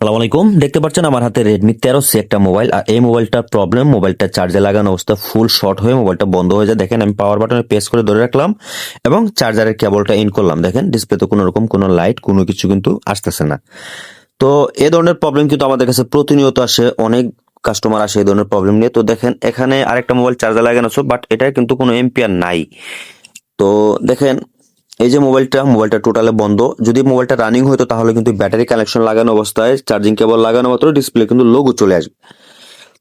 আসসালামু আলাইকুম। দেখতে পাচ্ছেন আমার হাতে রেডমি 13C একটা মোবাইল। আর এই মোবাইলটার প্রবলেম, মোবাইলটা চার্জে লাগানো অবস্থা ফুল শর্ট হয়ে মোবাইলটা বন্ধ হয়ে যায়। দেখেন আমি পাওয়ার বাটনে প্রেস করে ধরে রাখলাম এবং চার্জারের কেবলটা ইন করলাম। দেখেন ডিসপ্লেতে কোনো রকম কোনো লাইট কোনো কিছু কিন্তু আসতেছে না। তো এই ধরনের প্রবলেম কিন্তু আমাদের কাছে প্রতিনিয়ত আসে, অনেক কাস্টমার আসে এই ধরনের প্রবলেম নিয়ে। তো দেখেন এখানে আরেকটা মোবাইল চার্জার লাগানো আছে, বাট এটা কিন্তু কোনো এম্পিয়ার নাই। তো দেখেন এই যে মোবাইলটা টোটালে বন্ধ। যদি মোবাইলটা রানিং হতো তাহলে কিন্তু ব্যাটারি কানেকশন লাগানো অবস্থায় চার্জিং কেবল লাগানো মাত্র ডিসপ্লে কিন্তু লোগো চলে আসবে।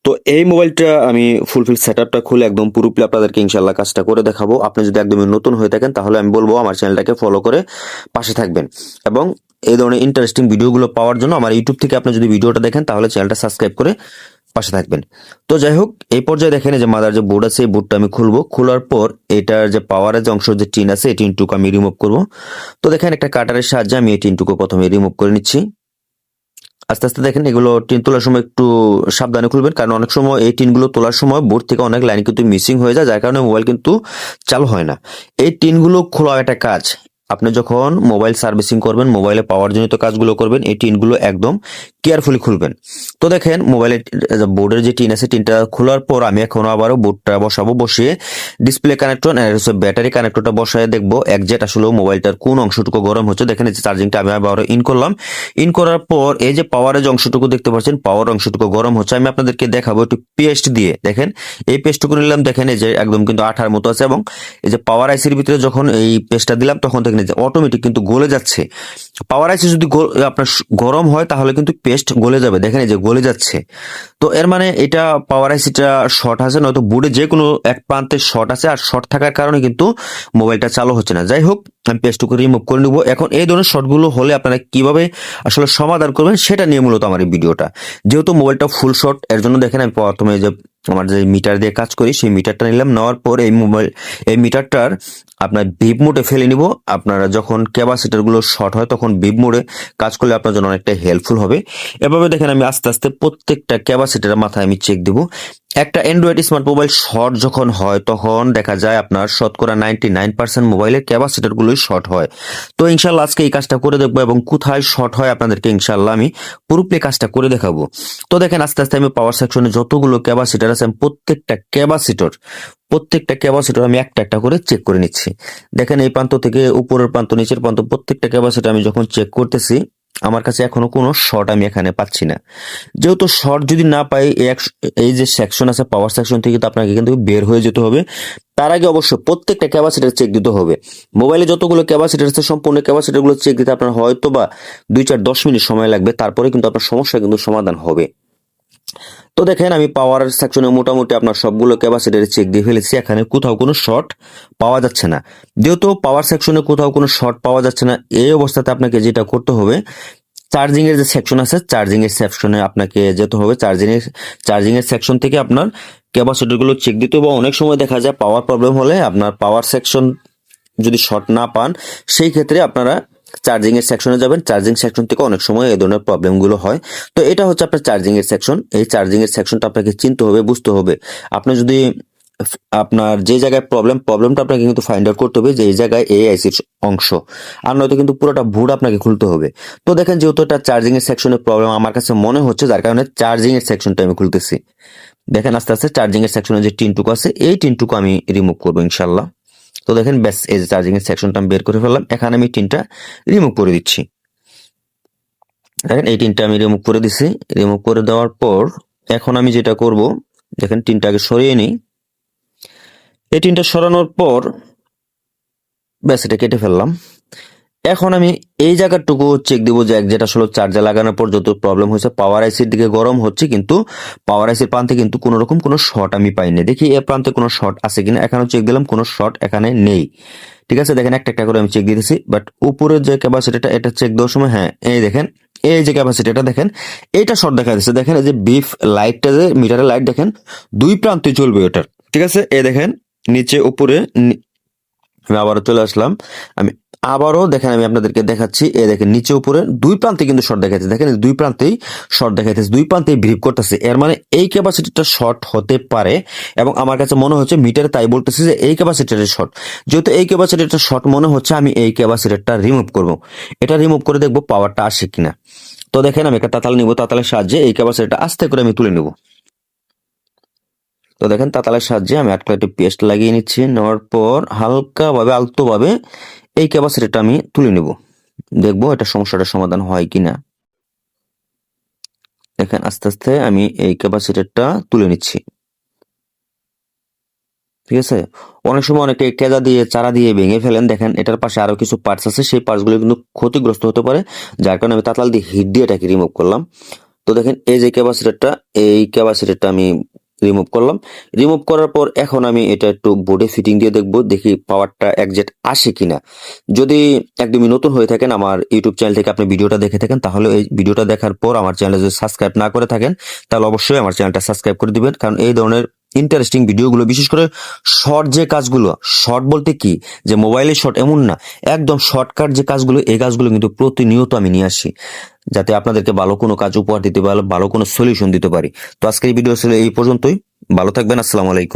তো এই মোবাইলটা আমি ফুলফিল সেটআপটা খুলে একদম পুরোপুরি আপনাদেরকে ইনশাল্লাহ কাজটা করে দেখাবো। আপনি যদি একদমই নতুন হয়ে থাকেন তাহলে আমি বলবো আমার চ্যানেলটাকে ফলো করে পাশে থাকবেন এবং এই ধরনের ইন্টারেস্টিং ভিডিওগুলো পাওয়ার জন্য আমার ইউটিউব থেকে আপনি যদি ভিডিওটা দেখেন তাহলে চ্যানেলটা সাবস্ক্রাইব করে পাশে থাকবেন। তো যাই হোক, এই পর্যায়ে দেখেন যে মাদার যে বোর্ড আছে এই বোর্ডটা আমি খুলবো। খোলার পর এটার যে পাওয়ারের যে অংশ যে টিন আছে এই টিনটুকু আমি রিমুভ করব। তো দেখেন একটা কাটারের সাহায্যে আমি এই টিনটুকু প্রথমে রিমুভ করে নিচ্ছি। আস্তে আস্তে দেখেন এগুলো টিন তোলার সময় একটু সাবধানে খুলবেন, কারণ অনেক সময় এই টিনগুলো তোলার সময় বোর্ড থেকে অনেক লাইন কিন্তু মিসিং হয়ে যায়, যার কারণে মোবাইল কিন্তু চালু হয় না। এই টিনগুলো খোলা একটা কাজ। আপনি যখন মোবাইল সার্ভিসিং করবেন, মোবাইলে পাওয়ার জনিত কাজগুলো করবেন, এই টিনগুলো একদম কেয়ারফুলি খুলবেন। তো দেখেন মোবাইলের বোর্ডের যে টিন আছে টিনটা খোলার পর আমি এখন আবারও বোর্ডটা বসাবো। বসিয়ে ডিসপ্লে কানেক্টর আর ব্যাটারি কানেক্টরটা বসায় দেখবো একজেট আসলে মোবাইলটার কোন অংশটুকু গরম হচ্ছে। দেখেন এই যে চার্জিংটা আমি আবারও ইন করলাম। ইন করার পর এই যে পাওয়ারের যে অংশটুকু দেখতে পাচ্ছেন, পাওয়ার অংশটুকু গরম হচ্ছে। আমি আপনাদেরকে দেখাবো একটু পেস্ট দিয়ে। দেখেন এই পেস্টটুকু নিলাম, দেখেন এই যে একদম কিন্তু আঠার মতো আছে এবং এই যে পাওয়ার আইসির ভিতরে যখন এই পেস্টটা দিলাম তখন দেখেন যে অটোমেটিক কিন্তু গলে যাচ্ছে। পাওয়ার আইসি যদি আপনার গরম হয় তাহলে কিন্তু পেস্ট গলে যাবে। দেখেন এই যে গলে যাচ্ছে। তো এর মানে এটা পাওয়ার আইসিটা শর্ট আছে, নয়তো বোর্ডে যে কোনো এক প্রান্তে শর্ট আছে, আর শর্ট থাকার কারণে কিন্তু মোবাইলটা চালু হচ্ছে না। যাই হোক, আমি পেস্টটুকু রিমুভ করে নিব। এখন এই ধরনের শর্টগুলো হলে আপনারা কিভাবে আসলে সমাধান করবেন সেটা নিয়ে মূলত আমার এই ভিডিওটা। যেহেতু মোবাইলটা ফুল শর্ট, এর জন্য দেখেন আমি প্রথমে যে আমার যে মিটার দিয়ে কাজ করি সেই মিটারটা নিলাম। নেওয়ার পর এই মিটারটার আপনার বিপ মোডে ফেলে নিব। আপনারা যখন ক্যাপাসিটার গুলো শর্ট হয় তখন বিপ মোডে কাজ করলে আপনার জন্য অনেকটা হেল্পফুল হবে। এভাবে দেখেন আমি আস্তে আস্তে প্রত্যেকটা ক্যাপাসিটারের মাথায় আমি চেক দিব। একটা অ্যান্ড্রয়েড স্মার্ট মোবাইল শর্ট যখন হয় তখন দেখা যায় আপনার শতকরা 99% মোবাইলের ক্যাপাসিটার গুলোই শর্ট হয়। তো ইনশাল্লাহ আজকে এই কাজটা করে দেখবো এবং কোথায় শর্ট হয় আপনাদেরকে ইনশাল্লাহ আমি পুরোপুরি কাজটা করে দেখাবো। তো দেখেন আস্তে আস্তে আমি পাওয়ার সেকশনে যতগুলো ক্যাপাসিটার আছে প্রত্যেকটা ক্যাপাসিটর আমি একটা একটা করে চেক করে নিচ্ছি। দেখেন এই প্রান্ত থেকে উপরের প্রান্ত নিচের প্রান্ত প্রত্যেকটা ক্যাপাসিটর আমি যখন চেক করতেছি আমার কাছে এখনো কোনো শর্ট আমি এখানে পাচ্ছি না। যেহেতু শর্ট যদি না পাই এই যে সেকশন আছে পাওয়ার সেকশন থেকে তো আপনাকে কিন্তু বের হয়ে যেতে হবে। তার আগে অবশ্যই প্রত্যেকটা ক্যাপাসিটার চেক দিতে হবে। মোবাইলে যতগুলো ক্যাপাসিটার আছে সম্পূর্ণ ক্যাপাসিটার গুলো চেক দিতে আপনার হয়তো বা 2-4-10 মিনিট সময় লাগবে, তারপরে কিন্তু আপনার সমস্যা কিন্তু সমাধান হবে। তো দেখেন আমি পাওয়ার সেকশনে মোটামুটি আপনার সবগুলো ক্যাপাসিটার চেক দিয়ে ফেলেছি, এখানে কোথাও কোনো শর্ট পাওয়া যাচ্ছে না। যেহেতু পাওয়ার সেকশনে কোথাও কোনো শর্ট পাওয়া যাচ্ছে না, এই অবস্থাতে আপনাকে যেটা করতে হবে, চার্জিং এর যে সেকশন আছে চার্জিং এর সেকশনে আপনাকে যেতে হবে। চার্জিং এর সেকশন থেকে আপনার ক্যাপাসিটর গুলো চেক দিতে হবে। অনেক সময় দেখা যায় পাওয়ার প্রবলেম হলে আপনার পাওয়ার সেকশন যদি শর্ট না পান সেই ক্ষেত্রে আপনারা চার্জিং এর সেকশনে যাবেন। চার্জিং সেকশন থেকে অনেক সময় এই ধরনের প্রবলেম গুলো হয়। তো এটা হচ্ছে আপনার চার্জিং এর সেকশন। এই চার্জিং এর সেকশনটা আপনাকে চিনতে হবে, বুঝতে হবে। আপনি যদি আপনার যে জায়গায় প্রবলেমটা আপনাকে কিন্তু ফাইন্ড আউট করতে হবে যে এই জায়গায় এই আইসির অংশ, আর নয়তো কিন্তু পুরোটা বোর্ড আপনাকে খুলতে হবে। তো দেখেন যেহেতু এটা চার্জিং এর সেকশনের প্রবলেম আমার কাছে মনে হচ্ছে, যার কারণে চার্জিং এর সেকশনটা আমি খুলতেছি। দেখেন আস্তে আস্তে চার্জিং এর সেকশনে যে টিনটুকু আছে এই টিনটুকু আমি রিমুভ করবো ইনশাল্লাহ। তো দেখেন ব্যাস এই যে চার্জিং এর সেকশনটা আমি বের করে ফেললাম। এখানে আমি টিনটা রিমুভ করে দিচ্ছি। দেখেন এই টিনটা আমি রিমুভ করে দিছি। রিমুভ করে দেওয়ার পর এখন আমি যেটা করব, দেখেন টিনটা আগে সরিয়ে নিই। এই টিনটা সরানোর পর ব্যাস এটা কেটে ফেললাম। এখন আমি এই জায়গাটুকু চেক দিব যে যেটা আসলে চার্জার লাগানোর পর যত প্রবলেম হয়েছে পাওয়ার আইসির দিকে গরম হচ্ছে, কিন্তু পাওয়ার আইসির প্রান্তে কিন্তু কোনো রকম কোনো শর্ট আমি পাইনি। দেখি এর প্রান্তে কোনো শর্ট আছে কিনা। এখানে চেক দিলাম, কোনো শর্ট এখানে নেই। ঠিক আছে, দেখেন একটা একটা করে আমি চেক দিতেছি। বাট উপরের যে ক্যাপাসিটিটা এটা চেক দেওয়ার সময় হ্যাঁ এই দেখেন এই যে ক্যাপাসিটিটা দেখেন এইটা শর্ট দেখা যাচ্ছে। দেখেন এই যে বিফ লাইটটা যে মিটারের লাইট দেখেন দুই প্রান্তে চলবে ওটার। ঠিক আছে, এই দেখেন নিচে উপরে আমি আবারও চলে আসলাম। আমি আবারও দেখেন আমি আপনাদেরকে দেখাচ্ছি। দেখেন নিচে উপরে দুই প্রান্তে কিন্তু শর্ট দেখাচ্ছে। দেখেন দুই প্রান্তেই শর্ট দেখাইতেছে, দুই প্রান্তেই ব্রিপ করতেছে। এর মানে এই ক্যাপাসিটিটা শর্ট হতে পারে এবং আমার কাছে মনে হচ্ছে মিটারে তাই বলতেছে যে এই ক্যাপাসিটিটা শর্ট। যেহেতু এই ক্যাপাসিটিটা শর্ট মনে হচ্ছে আমি এই ক্যাপাসিটিটা রিমুভ করব। এটা রিমুভ করে দেখবো পাওয়ারটা আসে কিনা। তো তো দেখেন আমি একটা তাতাল নিব, তাতালের সাহায্যে এই ক্যাপাসিটরটা আস্তে করে আমি তুলে নেব। তো দেখেন তাতালের সাহায্যে আমি আটকা একটু পেস্ট লাগিয়ে নিচ্ছি, নেওয়ার পর হালকাভাবে আলতোভাবে এই ক্যাপাসিটরটা আমি তুলে নেব, দেখবো এটা সমস্যাটার সমাধান হয় কিনা। দেখেন আস্তে আস্তে আমি এই ক্যাপাসিটরটা তুলে নিচ্ছি, ঠিক আছে। অনেক সময় অনেকে কেজা দিয়ে চারা দিয়ে ভেঙে ফেলেন, দেখেন এটার পাশে আরো কিছু পার্টস আছে, সেই পার্টসগুলো কিন্তু ক্ষতিগ্রস্ত হতে পারে, যার কারণে আমি তাতাল দিয়ে হিট দিয়ে এটাকে রিমুভ করলাম। তো দেখেন এই যে ক্যাপাসিটরটা, এই ক্যাপাসিটরটা আমি রিমুভ করলাম। রিমুভ করার পর এখন আমি এটা একটু বোর্ডে ফিটিং দিয়ে দেখবো, দেখি পাওয়ারটা একজ্যাক্ট আসে কিনা। যদি একদমই নতুন হয়ে থাকেন, আমার ইউটিউব চ্যানেল থেকে আপনি ভিডিওটা দেখে থাকেন, তাহলে এই ভিডিওটা দেখার পর আমার চ্যানেলে যদি সাবস্ক্রাইব না করে থাকেন, তাহলে অবশ্যই আমার চ্যানেলটা সাবস্ক্রাইব করে দিবেন, কারণ এই ধরনের ইন্টারেস্টিং ভিডিওগুলো, বিশেষ করে শর্ট যে কাজগুলো, শর্ট বলতে কি যে মোবাইলে শর্ট এমন না, একদম শর্টকাট যে কাজগুলো, এই কাজগুলো কিন্তু প্রতিনিয়ত আমি নিয়ে আসি, যাতে আপনাদেরকে ভালো কোনো কাজ উপহার দিতে পারি, ভালো কোনো সলিউশন দিতে পারি। তো আজকের এই ভিডিও ছিল এই পর্যন্তই। ভালো থাকবেন, আসসালামু আলাইকুম।